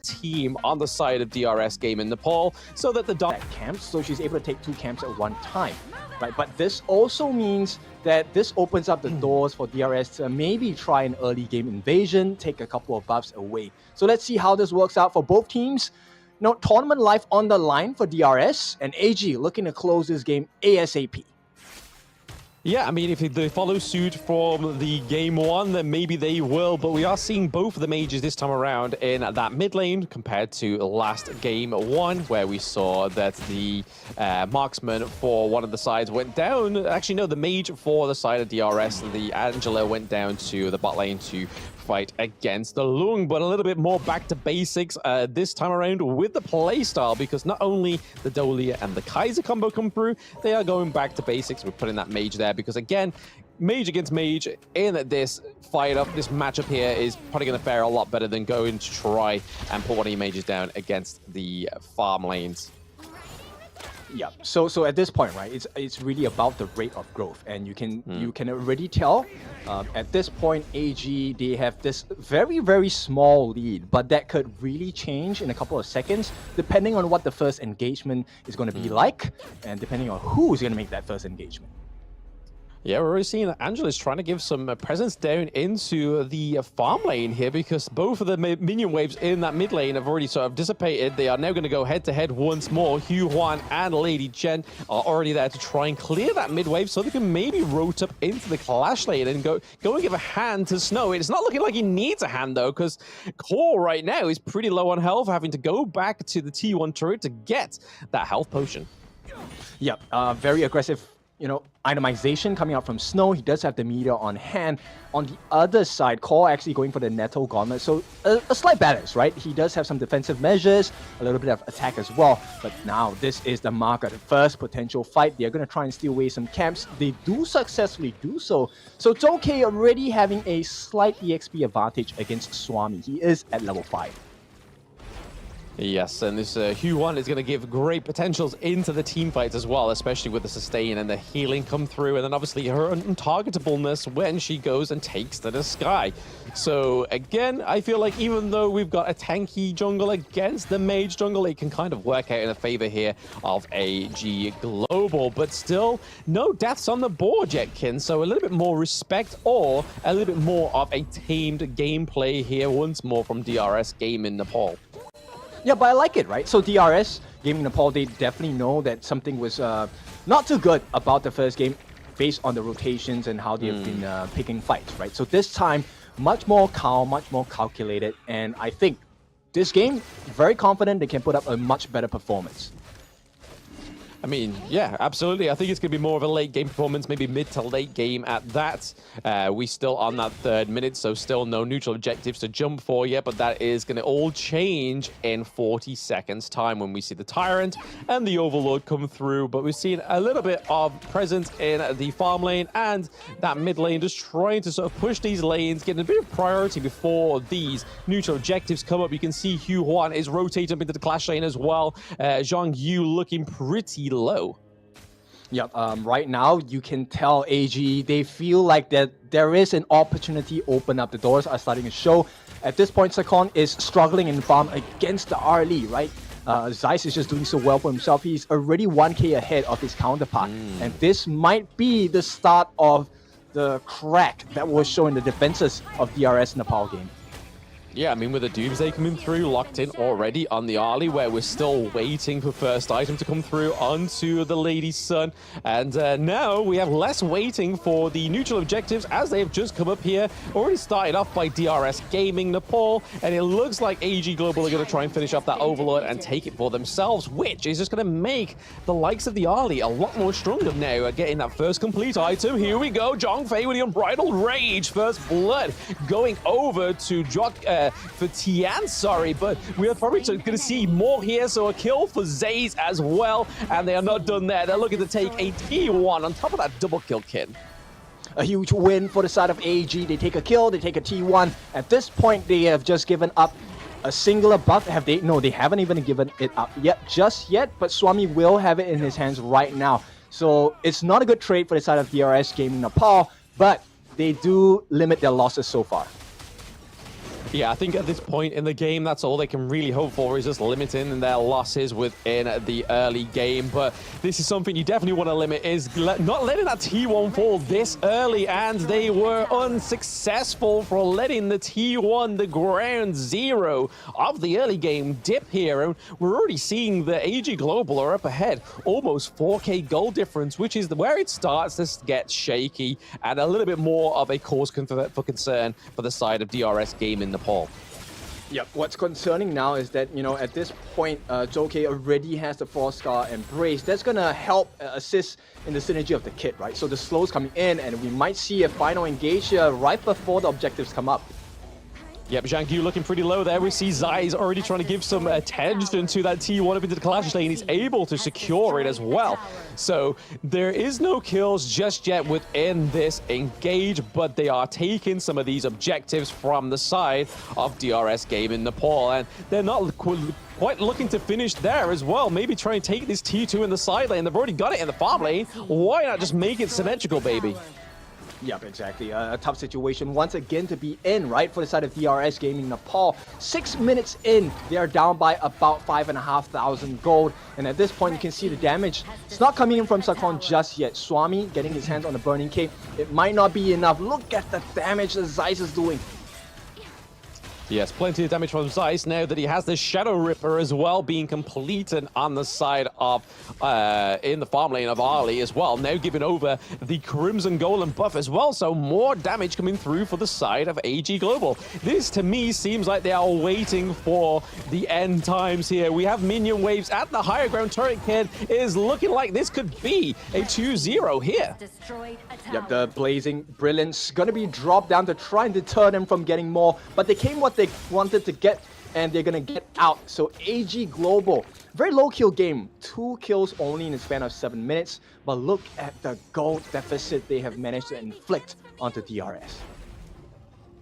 team on the side of DRS Gaming Nepal, so that the camps, so she's able to take 2 camps at one time, right? But this also means that this opens up the doors for DRS to maybe try an early game invasion, take a couple of buffs away. So let's see how this works out for both teams. Now, tournament life on the line for DRS, and AG looking to close this game ASAP. Yeah, I mean, if they follow suit from the game 1, then maybe they will. But we are seeing both of the mages this time around in that mid lane compared to last game 1, where we saw that the marksman for one of the sides went down. Actually, no, the mage for the side of DRS, the Angela, went down to the bot lane to fight against the Lung, but a little bit more back to basics this time around with the playstyle, because not only the Dolia and the Kaiser combo come through, they are going back to basics. We're putting that mage there because, again, mage against mage in this fight-up, this matchup here is probably going to fare a lot better than going to try and put one of your mages down against the farm lanes. Yeah, so at this point, right, it's really about the rate of growth, and you can already tell at this point, AG, they have this very small lead, but that could really change in a couple of seconds depending on what the first engagement is going to be like, and depending on who is going to make that first engagement. Yeah, we're already seeing Angela's trying to give some presence down into the farm lane here, because both of the minion waves in that mid lane have already sort of dissipated. They are now going to go head-to-head once more. Hugh Huan and Lady Jen are already there to try and clear that mid wave so they can maybe rotate up into the clash lane and go and give a hand to Snow. It's not looking like he needs a hand, though, because Core right now is pretty low on health, having to go back to the T1 turret to get that health potion. Yep, very aggressive, itemization coming out from Snow. He does have the meteor on hand. On the other side, Core actually going for the Nettle Gauntlet. So a slight balance, right? He does have some defensive measures, a little bit of attack as well. But now this is the market. First potential fight. They're going to try and steal away some camps. They do successfully do so. So Zhou already having a slight EXP advantage against Swami. He is at level 5. Yes, and this Hugh 1 is going to give great potentials into the team fights as well, especially with the sustain and the healing come through, and then obviously her untargetableness when she goes and takes to the sky. So again, I feel like even though we've got a tanky jungle against the mage jungle, it can kind of work out in the favor here of AG Global, but still no deaths on the board yet, Kin. So a little bit more respect, or a little bit more of a tamed gameplay here once more from DRS Gaming Nepal. Yeah, but I like it, right? So DRS Gaming Nepal, they definitely know that something was not too good about the first game based on the rotations and how they've been picking fights, right? So this time, much more calm, much more calculated, and I think this game, very confident they can put up a much better performance. I mean, yeah, absolutely. I think it's going to be more of a late game performance, maybe mid to late game at that. We still on that 3rd minute, so still no neutral objectives to jump for yet, but that is going to all change in 40 seconds time when we see the Tyrant and the Overlord come through. But we've seen a little bit of presence in the farm lane and that mid lane, just trying to sort of push these lanes, getting a bit of priority before these neutral objectives come up. You can see Hugh Huan is rotating up into the clash lane as well. Zhang Yu looking pretty low. Yep, right now you can tell AG, they feel like that there is an opportunity open up. The doors are starting to show. At this point, Sakon is struggling in farm against the RLE, right? Zeiss is just doing so well for himself. He's already 1k ahead of his counterpart. And this might be the start of the crack that will show in the defenses of DRS Nepal game. Yeah, I mean, with the Doomsday coming through, locked in already on the Arlie, where we're still waiting for first item to come through onto the Lady's Sun. And now we have less waiting for the neutral objectives as they have just come up here. Already started off by DRS Gaming Nepal, and it looks like AG Global are going to try and finish up that Overlord and take it for themselves, which is just going to make the likes of the Arlie a lot more stronger now, getting that first complete item. Here we go, Zhang Fei with the Unbridled Rage. First blood going over to Jock for Tian, sorry, but we are probably going to see more here, so a kill for Zaze as well, and they are not done there. They're looking to take a T1 on top of that double kill, Kid. A huge win for the side of AG. They take a kill, they take a T1. At this point, they have just given up a singular buff. Have they? No, they haven't even given it up just yet, but Swami will have it in his hands right now. So it's not a good trade for the side of DRS Gaming Nepal, but they do limit their losses so far. Yeah, I think at this point in the game, that's all they can really hope for is just limiting their losses within the early game. But this is something you definitely want to limit, is not letting that T1 fall this early. And they were unsuccessful for letting the T1, the ground zero of the early game, dip here. And we're already seeing the AG Global are up ahead, almost 4K goal difference, which is where it starts to get shaky and a little bit more of a cause for concern for the side of DRS game in Nepal. Yep, what's concerning now is that, you know, at this point, Zouke already has the Frost Scar and Brace. That's going to help assist in the synergy of the kit, right? So the slow's coming in, and we might see a final engage here right before the objectives come up. Yep, Zhang Yu looking pretty low there. We see Zai's already trying to give some attention to that T1 up into the clash lane. He's able to secure it as well. So there is no kills just yet within this engage, but they are taking some of these objectives from the side of DRS game in Nepal. And they're not quite looking to finish there as well. Maybe try and take this T2 in the side lane. They've already got it in the farm lane. Why not just make it symmetrical, baby? Yep, exactly. A tough situation once again to be in, right, for the side of DRS Gaming Nepal. 6 minutes in, they are down by about 5,500 gold. And at this point, you can see the damage. It's not coming in from Sakon just yet. Swami getting his hands on the Burning Cape. It might not be enough. Look at the damage that Zeiss is doing. Yes, plenty of damage from Zeiss now that he has the Shadow Ripper as well being completed on the side of, in the farm lane of Ali as well. Now giving over the Crimson Golem buff as well, so more damage coming through for the side of AG Global. This, to me, seems like they are waiting for the end times here. We have minion waves at the higher ground turret kid. It is looking like this could be a 2-0 here. Yep, the Blazing Brilliance gonna be dropped down to try and deter them from getting more, but they came what they wanted to get, and they're gonna get out. So AG Global, very low kill game, 2 kills only in the span of 7 minutes, but look at the gold deficit they have managed to inflict onto DRS.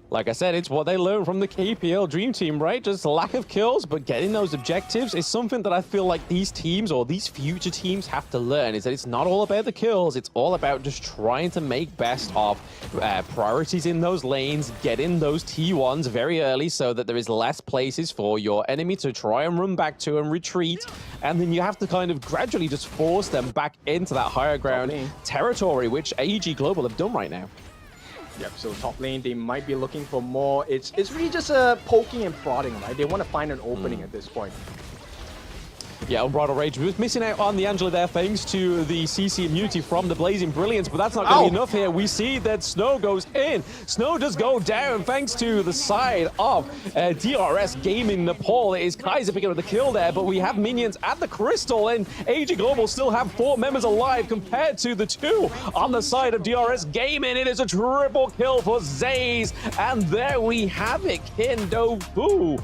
Like I said, it's what they learned from the KPL Dream Team, right? Just lack of kills, but getting those objectives is something that I feel like these teams or these future teams have to learn, is that it's not all about the kills. It's all about just trying to make best of priorities in those lanes, getting those T1s very early so that there is less places for your enemy to try and run back to and retreat. And then you have to kind of gradually just force them back into that higher ground territory, which AG Global have done right now. Yep, so top lane, they might be looking for more. It's really just a poking and prodding, right? They want to find an opening at this point. Yeah, Unbridled Rage was missing out on the Angela there thanks to the CC immunity from the Blazing Brilliance, but that's not going to be enough here. We see that Snow goes in. Snow does go down thanks to the side of DRS Gaming Nepal. It is Kaiser picking up the kill there, but we have minions at the Crystal, and AG Global still have 4 members alive compared to the 2 on the side of DRS Gaming. It is a triple kill for Zays, and there we have it, Kindofu.